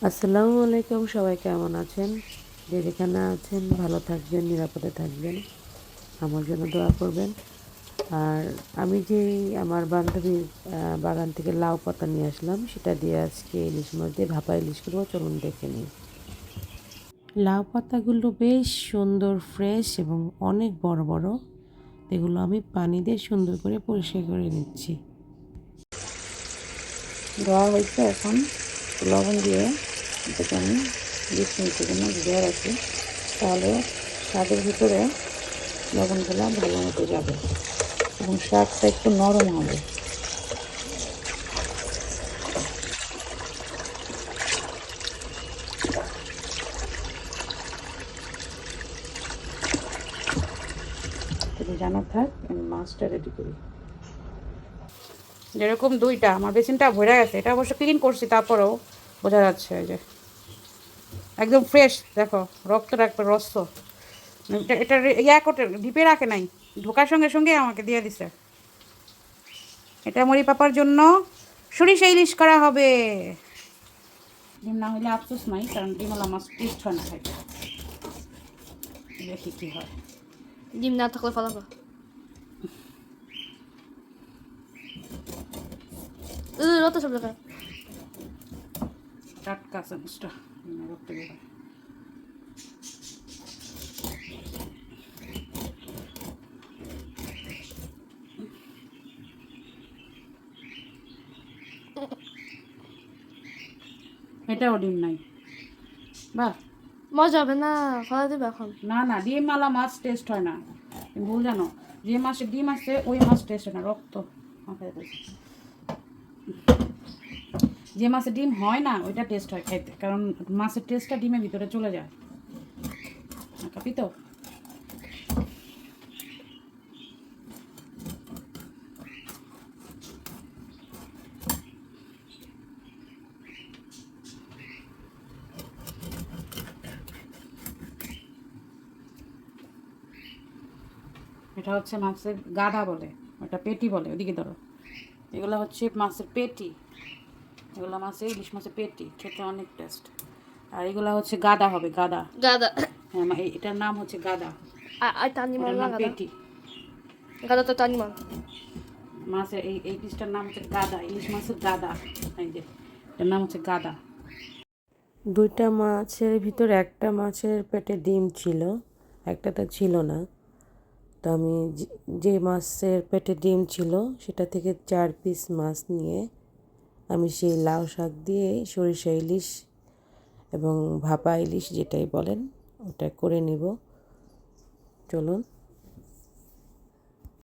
আসসালামু আলাইকুম, সবাই কেমন আছেন? যে যেখানে আছেন ভালো থাকবেন, নিরাপদে থাকবেন, আমার জন্য দোয়া করবেন। আর আমি যেই আমার বান্ধবীর বাগান থেকে লাউ পাতা নিয়ে আসলাম, সেটা দিয়ে আজকে ইলিশ মাছ দিয়ে ভাপা ইলিশ করবো। চলুন দেখে নিই। লাউ পাতাগুলো বেশ সুন্দর, ফ্রেশ এবং অনেক বড় বড়। এগুলো আমি পানি দিয়ে সুন্দর করে পরিষ্কার করে নিচ্ছি। ধোয়া হয়েছে, এখন লবণ দিয়ে এটাকে আমি 20 মিনিটের জন্য ভিজিয়ে রাখি। তাহলে শাকের ভিতরে লবণগুলো ভালো মতো যাবে এবং শাকটা একটু নরম হবে। তুমি জানা থাক, আমি মাছটা রেডি করি। যেরকম দুইটা আমার বেসিনটা ভরে গেছে, এটা অবশ্য ক্লিন করছি, তারপরেও বোঝা যাচ্ছে যে একদম ফ্রেশ। দেখো রক্ত রাখবে রস, এটা এটা ইয়া করতে ডিপে রাখে নাই, ঢোকার সঙ্গে সঙ্গে আমাকে দিয়ে দিছে। এটা মরি পাপার জন্য সরিষা ইলিশ করা হবে। ডিম না হলে আফসোস নাই, কারণ ডিমওয়ালা মাছ টেস্ট হয় না খাইতে। দেখি কি হয়। ডিম না থাকলে ফলাফল রত সব জায়গায় টাটকা চামচটা রক্ত বের হয়। এটাও ডিম নাই, বাহ। মজা হবে না, ফলা দেবে এখন। না না, ডিমওয়ালা মাছ টেস্ট হয় না, তুমি ভুল জানো। যে মাছে ডিম আছে ওই মাছ টেস্ট হয় না, রক্ত মাথায় দিয়েছে। যে মাছে ডিম হয় না ওইটা টেস্ট হয় খাইতে, কারণ মাছের টেস্টটা ডিমের ভিতরে চলে যায়। কাপি তো এটা হচ্ছে মাছের গাদা বলে, ওটা পেটি বলে, ওদিকে ধরো। এগুলো হচ্ছে মাছের পেটি, এগুলো মাছের ইলিশ মাছের পেটি, খেতে অনেক টেস্ট। আর এগুলো হচ্ছে গাদা হবে, গাদা। গাদা হ্যাঁ, এটার নাম হচ্ছে গাদা, আর টানিমাল ওটার না, নাম গাদা পেটি। গাদা তো টানিমাল। মাছের এই পিসটার নাম হচ্ছে গাদা, ইলিশ মাছের গাদা। এই যে এটার নাম হচ্ছে গাদা। দুইটা মাছের ভিতর একটা মাছের পেটে ডিম ছিল, একটাতে ছিল না। তো আমি যে মাছের পেটে ডিম ছিল সেটা থেকে 4 পিস মাছ নিয়ে আমি সেই লাউ শাক দিয়ে সরিষা ইলিশ এবং ভাপা ইলিশ যেটাই বলেন ওটা করে নিব। চলুন।